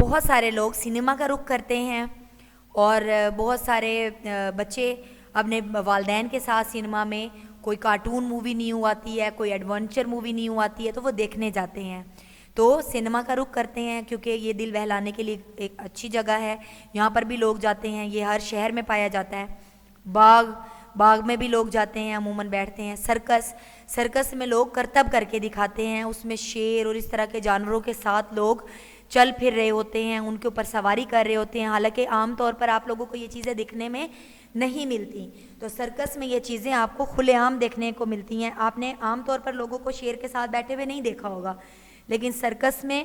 بہت سارے لوگ سنیما کا رخ کرتے ہیں اور بہت سارے بچے اپنے والدین کے ساتھ سنیما میں کوئی کارٹون مووی نیو آتی ہے، کوئی ایڈونچر مووی نیو آتی ہے تو وہ دیکھنے جاتے ہیں، تو سنیما کا رخ کرتے ہیں کیونکہ یہ دل بہلانے کے لیے ایک اچھی جگہ ہے۔ یہاں پر بھی لوگ جاتے ہیں، یہ ہر شہر میں پایا جاتا ہے۔ باغ میں بھی لوگ جاتے ہیں، عموماً بیٹھتے ہیں۔ سرکس میں لوگ کرتب کر کے دکھاتے ہیں، اس میں شیر اور اس طرح کے جانوروں کے ساتھ لوگ چل پھر رہے ہوتے ہیں، ان کے اوپر سواری کر رہے ہوتے ہیں، حالانکہ عام طور پر آپ لوگوں کو یہ چیزیں دیکھنے میں نہیں ملتی، تو سرکس میں یہ چیزیں آپ کو کھلے عام دیکھنے کو ملتی ہیں۔ آپ نے عام طور پر لوگوں کو شیر کے ساتھ بیٹھے ہوئے نہیں دیکھا ہوگا، لیکن سرکس میں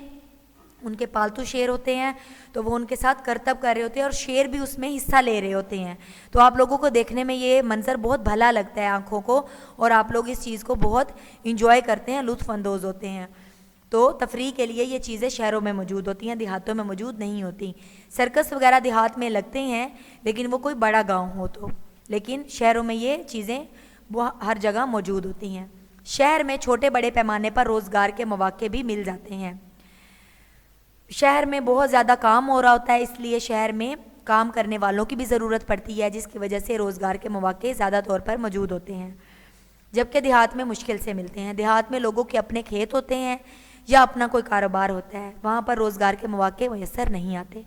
ان کے پالتو شیر ہوتے ہیں تو وہ ان کے ساتھ کرتب کر رہے ہوتے ہیں اور شیر بھی اس میں حصہ لے رہے ہوتے ہیں، تو آپ لوگوں کو دیکھنے میں یہ منظر بہت بھلا لگتا ہے آنکھوں کو، اور آپ لوگ اس چیز کو بہت انجوائے کرتے ہیں، لطف اندوز ہوتے ہیں۔ تو تفریح کے لیے یہ چیزیں شہروں میں موجود ہوتی ہیں، دیہاتوں میں موجود نہیں ہوتی۔ سرکس وغیرہ دیہات میں لگتے ہیں لیکن وہ کوئی بڑا گاؤں ہو تو، لیکن شہروں میں یہ چیزیں ہر جگہ موجود ہوتی ہیں۔ شہر میں چھوٹے بڑے پیمانے پر روزگار کے مواقع بھی مل جاتے ہیں۔ شہر میں بہت زیادہ کام ہو رہا ہوتا ہے، اس لیے شہر میں کام کرنے والوں کی بھی ضرورت پڑتی ہے، جس کی وجہ سے روزگار کے مواقع زیادہ طور پر موجود ہوتے ہیں، جبکہ دیہات میں مشکل سے ملتے ہیں۔ دیہات میں لوگوں کے اپنے کھیت ہوتے ہیں یا اپنا کوئی کاروبار ہوتا ہے، وہاں پر روزگار کے مواقع میسر نہیں آتے۔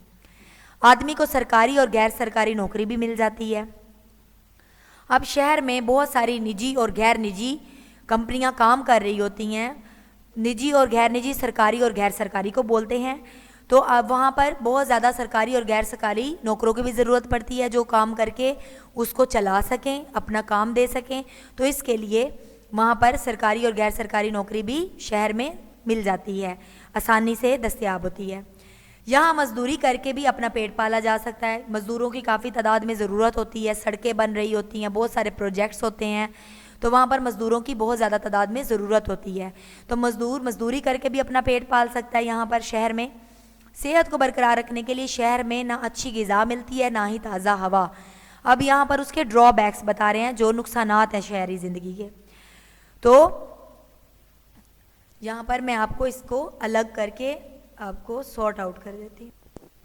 آدمی کو سرکاری اور غیر سرکاری نوکری بھی مل جاتی ہے۔ اب شہر میں بہت ساری نجی اور غیر نجی کمپنیاں کام کر رہی ہوتی ہیں، نجی اور غیر نجی، سرکاری اور غیر سرکاری کو بولتے ہیں، تو اب وہاں پر بہت زیادہ سرکاری اور غیر سرکاری نوکروں کی بھی ضرورت پڑتی ہے جو کام کر کے اس کو چلا سکیں، اپنا کام دے سکیں، تو اس کے لیے وہاں پر سرکاری اور غیر سرکاری نوکری بھی شہر میں مل جاتی ہے، آسانی سے دستیاب ہوتی ہے۔ یہاں مزدوری کر کے بھی اپنا پیٹ پالا جا سکتا ہے، مزدوروں کی کافی تعداد میں ضرورت ہوتی ہے، سڑکیں بن رہی ہوتی ہیں، بہت سارے پروجیکٹس ہوتے ہیں، تو وہاں پر مزدوروں کی بہت زیادہ تعداد میں ضرورت ہوتی ہے، تو مزدوری کر کے بھی اپنا پیٹ پال سکتا ہے یہاں پر شہر میں۔ صحت کو برقرار رکھنے کے لیے شہر میں نہ اچھی غذا ملتی ہے نہ ہی تازہ ہوا۔ اب یہاں پر اس کے ڈرا بیکس بتا رہے ہیں، جو نقصانات ہیں شہری زندگی کے، تو یہاں پر میں آپ کو اس کو الگ کر کے آپ کو سارٹ آؤٹ کر دیتی ہوں۔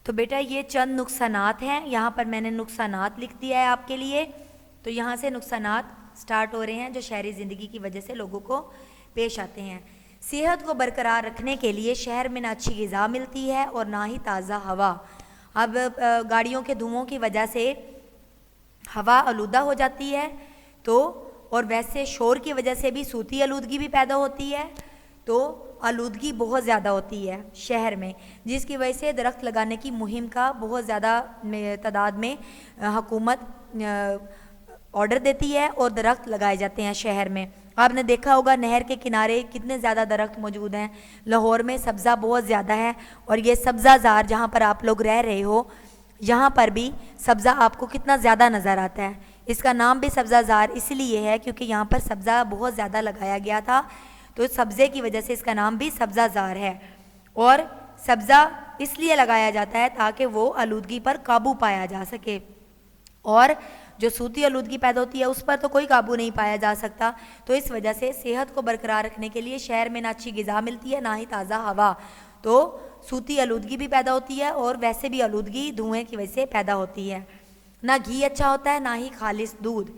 تو بیٹا یہ چند نقصانات ہیں، یہاں پر میں نے نقصانات لکھ دیا ہے آپ کے لیے، تو یہاں سے نقصانات سٹارٹ ہو رہے ہیں جو شہری زندگی کی وجہ سے لوگوں کو پیش آتے ہیں۔ صحت کو برقرار رکھنے کے لیے شہر میں نہ اچھی غذا ملتی ہے اور نہ ہی تازہ ہوا۔ اب گاڑیوں کے دھوؤں کی وجہ سے ہوا آلودہ ہو جاتی ہے، تو اور ویسے شور کی وجہ سے بھی صوتی آلودگی بھی پیدا ہوتی ہے، تو آلودگی بہت زیادہ ہوتی ہے شہر میں، جس کی وجہ سے درخت لگانے کی مہم کا بہت زیادہ تعداد میں حکومت آرڈر دیتی ہے اور درخت لگائے جاتے ہیں شہر میں۔ آپ نے دیکھا ہوگا نہر کے کنارے کتنے زیادہ درخت موجود ہیں، لاہور میں سبزہ بہت زیادہ ہے، اور یہ سبزہ زار جہاں پر آپ لوگ رہ رہے ہو یہاں پر بھی سبزہ آپ کو کتنا زیادہ نظر آتا ہے۔ اس کا نام بھی سبزہ زار اس لیے ہے کیونکہ یہاں پر سبزہ بہت زیادہ لگایا گیا تھا، تو سبزے کی وجہ سے اس کا نام بھی سبزہ زار ہے، اور سبزہ اس لیے لگایا جاتا ہے تاکہ وہ آلودگی پر قابو پایا جا سکے، اور جو صوتی آلودگی پیدا ہوتی ہے اس پر تو کوئی قابو نہیں پایا جا سکتا، تو اس وجہ سے صحت کو برقرار رکھنے کے لیے شہر میں نہ اچھی غذا ملتی ہے نہ ہی تازہ ہوا، تو صوتی آلودگی بھی پیدا ہوتی ہے اور ویسے بھی آلودگی دھوئیں کی وجہ سے پیدا ہوتی ہے۔ نہ گھی اچھا ہوتا ہے نہ ہی خالص دودھ،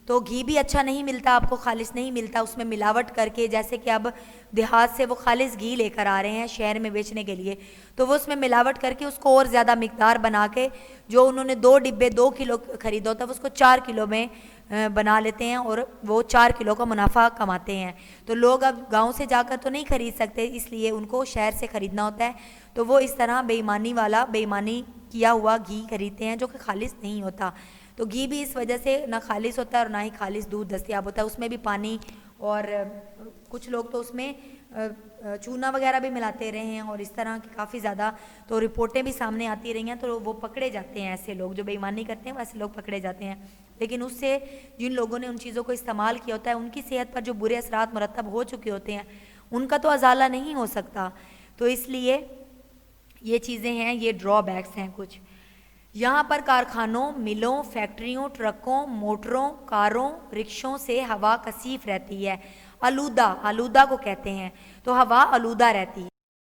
تو گھی بھی اچھا نہیں ملتا آپ کو، خالص نہیں ملتا، اس میں ملاوٹ کر کے، جیسے کہ اب دیہات سے وہ خالص گھی لے کر آ رہے ہیں شہر میں بیچنے کے لیے، تو وہ اس میں ملاوٹ کر کے اس کو اور زیادہ مقدار بنا کے، جو انہوں نے 2 ڈبے 2 کلو خریدا ہوتا ہے اس کو 4 کلو میں بنا لیتے ہیں اور وہ 4 کلو کا منافع کماتے ہیں، تو لوگ اب گاؤں سے جا کر تو نہیں خرید سکتے، اس لیے ان کو شہر سے خریدنا ہوتا ہے، تو وہ اس طرح بے ایمانی کیا ہوا گھی خریدتے ہیں جو کہ خالص نہیں ہوتا، تو گھی بھی اس وجہ سے نہ خالص ہوتا ہے اور نہ ہی خالص دودھ دستیاب ہوتا ہے، اس میں بھی پانی اور کچھ لوگ تو اس میں چونا وغیرہ بھی ملاتے رہے ہیں اور اس طرح کی کافی زیادہ تو رپورٹیں بھی سامنے آتی رہی ہیں، تو وہ پکڑے جاتے ہیں، ایسے لوگ جو بے ایمانی کرتے ہیں ویسے لوگ پکڑے جاتے ہیں، لیکن اس سے جن لوگوں نے ان چیزوں کو استعمال کیا ہوتا ہے ان کی صحت پر جو برے اثرات مرتب ہو چکے ہوتے ہیں ان کا تو ازالہ نہیں ہو سکتا، تو اس لیے یہ چیزیں ہیں، یہ ڈرا بیکس ہیں کچھ۔ یہاں پر کارخانوں، ملوں، فیکٹریوں، ٹرکوں، موٹروں، کاروں، رکشوں سے ہوا کثیف رہتی ہے، آلودہ کو کہتے ہیں، تو ہوا آلودہ رہتی ہے۔